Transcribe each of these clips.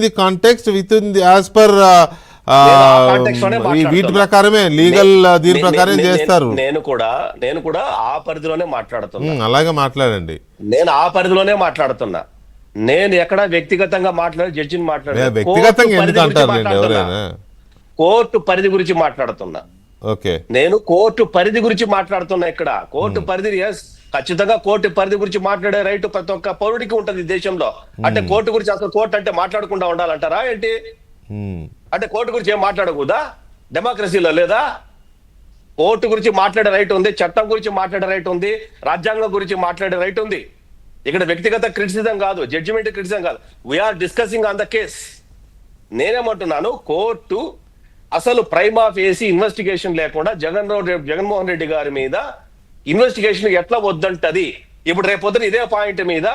The context with in the as per వీటి ప్రకారమే legal దీని ప్రకారం చేస్తారు. నేను కూడా ఆ పరిధిలోనే మాట్లాడుతున్నా. అలాగే మాట్లాడండి. నేను ఆ పరిధిలోనే మాట్లాడుతున్నా. నేను ఎక్కడ వ్యక్తిగతంగా జడ్జిని వ్యక్తిగతంగా ఎందుకు అంటారు ఎవరైనా? కోర్టు పరిధి గురించి మాట్లాడుతున్నా. ఓకే, నేను కోర్టు పరిధి గురించి మాట్లాడుతున్నా. ఇక్కడ కోర్టు పరిధి ఖచ్చితంగా కోర్టు పరిధి గురించి మాట్లాడే రైట్ ప్రతి ఒక్క పౌరుడికి ఉంటది దేశంలో. అంటే కోర్టు గురించి అసలు కోర్టు అంటే మాట్లాడకుండా ఉండాలంటారా ఏంటి? అంటే కోర్టు గురించి ఏం మాట్లాడకూడదా? డెమోక్రసీలో లేదా? కోర్టు గురించి మాట్లాడే రైట్ ఉంది, చట్టం గురించి మాట్లాడే రైట్ ఉంది, రాజ్యాంగం గురించి మాట్లాడే రైట్ ఉంది. ఇక్కడ వ్యక్తిగత క్రిటిసిజం కాదు, జడ్జిమెంట్ క్రిటిసిజం కాదు. We are discussing on the case. నేనేమంటున్నాను, కోర్టు అసలు ప్రైమా ఫేసి ఇన్వెస్టిగేషన్ లేకుండా జగన్మోహన్ రెడ్డి గారి మీద ఇన్వెస్టిగేషన్ ఎట్లా వద్దంటది? ఇప్పుడు రేపొద్దున ఇదే పాయింట్ మీద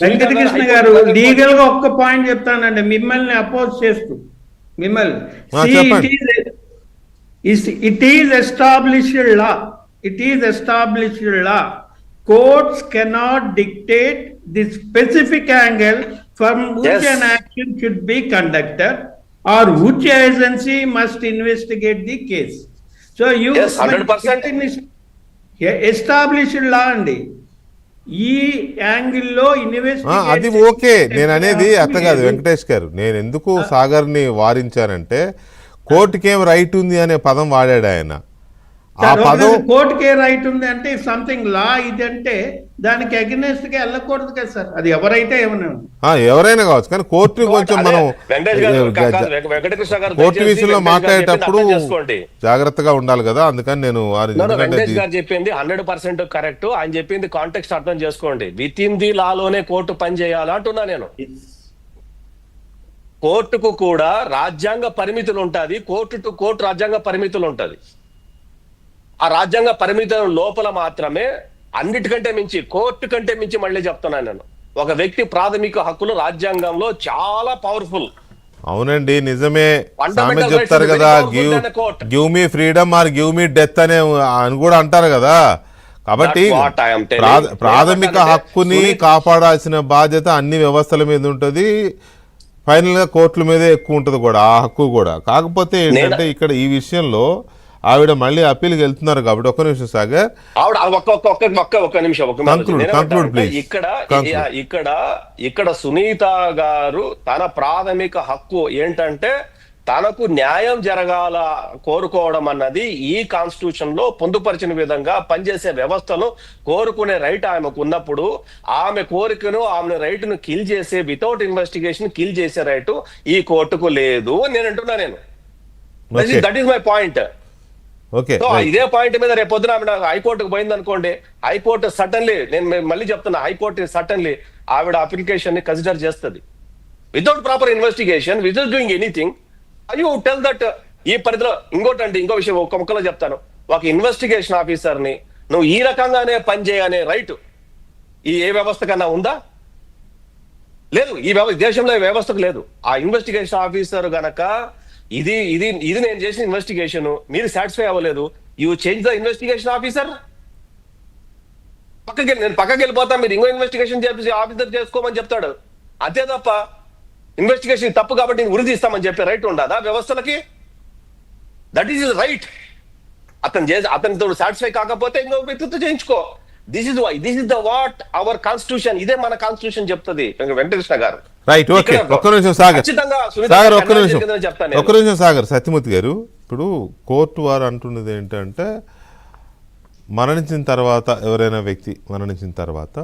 వెంకటకృష్ణ గారు లీగల్ గా ఒక్క పాయింట్ చెప్తానండి, మిమ్మల్ని అపోజ్ చేస్తూ. It is established law. It is established law. Courts cannot dictate the specific angle from which an action should be conducted or which agency must investigate the case. So you 100% established law అండి. ఈ యాంగిల్లో investigation అది okay. నేను అనేది అట్ట కాదు వెంకటేష్ గారు. నేను ఎందుకు సాగర్ని వారించానంటే కోర్టుకేం రైట్ ఉంది అనే పదం వాడాడు ఆయన. ఆ పదం కోర్టుకే రైట్ ఉంది అంటే సంథింగ్ లా ఇదంటే దానికి అగెనెస్ట్ గా వెళ్ళకూడదు కదా సార్. అది ఎవరైతే ఎవరైనా కావచ్చు, కానీ కోర్టు కొంచెం మనం కోర్టు విషయంలో మాట్లాడేటప్పుడు జాగ్రత్తగా ఉండాలి కదా. అందుకని నేను వెంకటేష్ గారు చెప్పింది 100% కరెక్ట్. ఆయన చెప్పింది కాంటెక్స్ట్ అర్థం చేసుకోండి. విత్ ఇన్ ది లాలోనే కోర్టు పని చేయాలి అంటున్నా నేను. కోర్టుకు కూడా రాజ్యాంగ పరిమితులు ఉంటది. కోర్టు రాజ్యాంగ పరిమితులు ఉంటది. ఆ రాజ్యాంగ పరిమితుల లోపల మాత్రమే అన్నిటికంటే మించి, కోర్టు కంటే మించి మళ్ళీ చెప్తున్నాను నేను, ఒక వ్యక్తి ప్రాథమిక హక్కులు రాజ్యాంగంలో చాలా పవర్ఫుల్. అవునండి, నిజమే. చెప్తారు కదా, give me freedom or give me death అని కూడా అంటారు కదా. కాబట్టి ప్రాథమిక హక్కుని కాపాడాల్సిన బాధ్యత అన్ని వ్యవస్థల మీద ఉంటుంది. ఫైనల్ గా కోర్టుల మీదే ఎక్కువ ఉంటుంది కూడా ఆ హక్కు కూడా. కాకపోతే ఏంటంటే ఇక్కడ ఈ విషయంలో ఆవిడ మళ్ళీ అప్పీల్కి వెళ్తున్నారు కాబట్టి ఒక్క నిమిషం సాగర్. ఇక్కడ సునీత గారు తన ప్రాథమిక హక్కు ఏంటంటే తనకు న్యాయం జరగాల కోరుకోవడం అన్నది ఈ కాన్స్టిట్యూషన్ లో పొందుపరిచిన విధంగా పనిచేసే వ్యవస్థను కోరుకునే రైట్ ఆమెకు ఉన్నప్పుడు ఆమె కోరికను ఆమె రైట్ ను కిల్ చేసే వితౌట్ ఇన్వెస్టిగేషన్ కిల్ చేసే రైట్ ఈ కోర్టుకు లేదు అని నేను అంటున్నా. నేను దట్ ఈస్ మై పాయింట్. ఇదే పాయింట్ మీద రేపు పొద్దున ఆవిడ హైకోర్టుకు పోయింది అనుకోండి, హైకోర్టు సడన్లీ, నేను మళ్ళీ చెప్తున్నా, హైకోర్టు సడన్లీ ఆవిడ అప్లికేషన్ ని కన్సిడర్ చేస్తుంది without proper investigation, without doing anything. You tell that ఈ పరిధిలో. ఇంకో విషయం ఒక ముక్కలో చెప్తాను. ఒక ఇన్వెస్టిగేషన్ ఆఫీసర్ ని నువ్వు ఈ రకంగానే పనిచేయనే రైట్ ఏ వ్యవస్థ కన్నా ఉందా? లేదు. దేశంలో ఈ వ్యవస్థకు లేదు. ఆ ఇన్వెస్టిగేషన్ ఆఫీసర్ గనక ఇది నేను చేసిన ఇన్వెస్టిగేషన్, మీరు సాటిస్ఫై అవ్వలేదు, you change the investigation officer. నేను పక్కకి వెళ్ళిపోతా, మీరు ఇంకో ఇన్వెస్టిగేషన్ చేసి ఆఫీసర్ చేసుకోమని చెప్తాడు. అంతే తప్ప ఇన్వెస్టిగేషన్ తప్పు కాబట్టి నేను ఉరి తీస్తామని చెప్పే రైట్ ఉండదా వ్యవస్థలకి? That is right. అతనితో సాటిస్ఫై కాకపోతే ఇంకో వ్యక్తితో చేయించుకో. This is the what our constitution. ఇదే మన కాన్స్టిట్యూషన్ చెప్తుంది వెంకటకృష్ణ గారు. Right, okay. ఒక్క నిమిషం సాగర్, ఒక్క నిమిషం సాగర్. సత్యమూర్తి గారు, ఇప్పుడు కోర్టు వారు అంటున్నది ఏంటంటే మరణించిన తర్వాత ఎవరైనా వ్యక్తి మరణించిన తర్వాత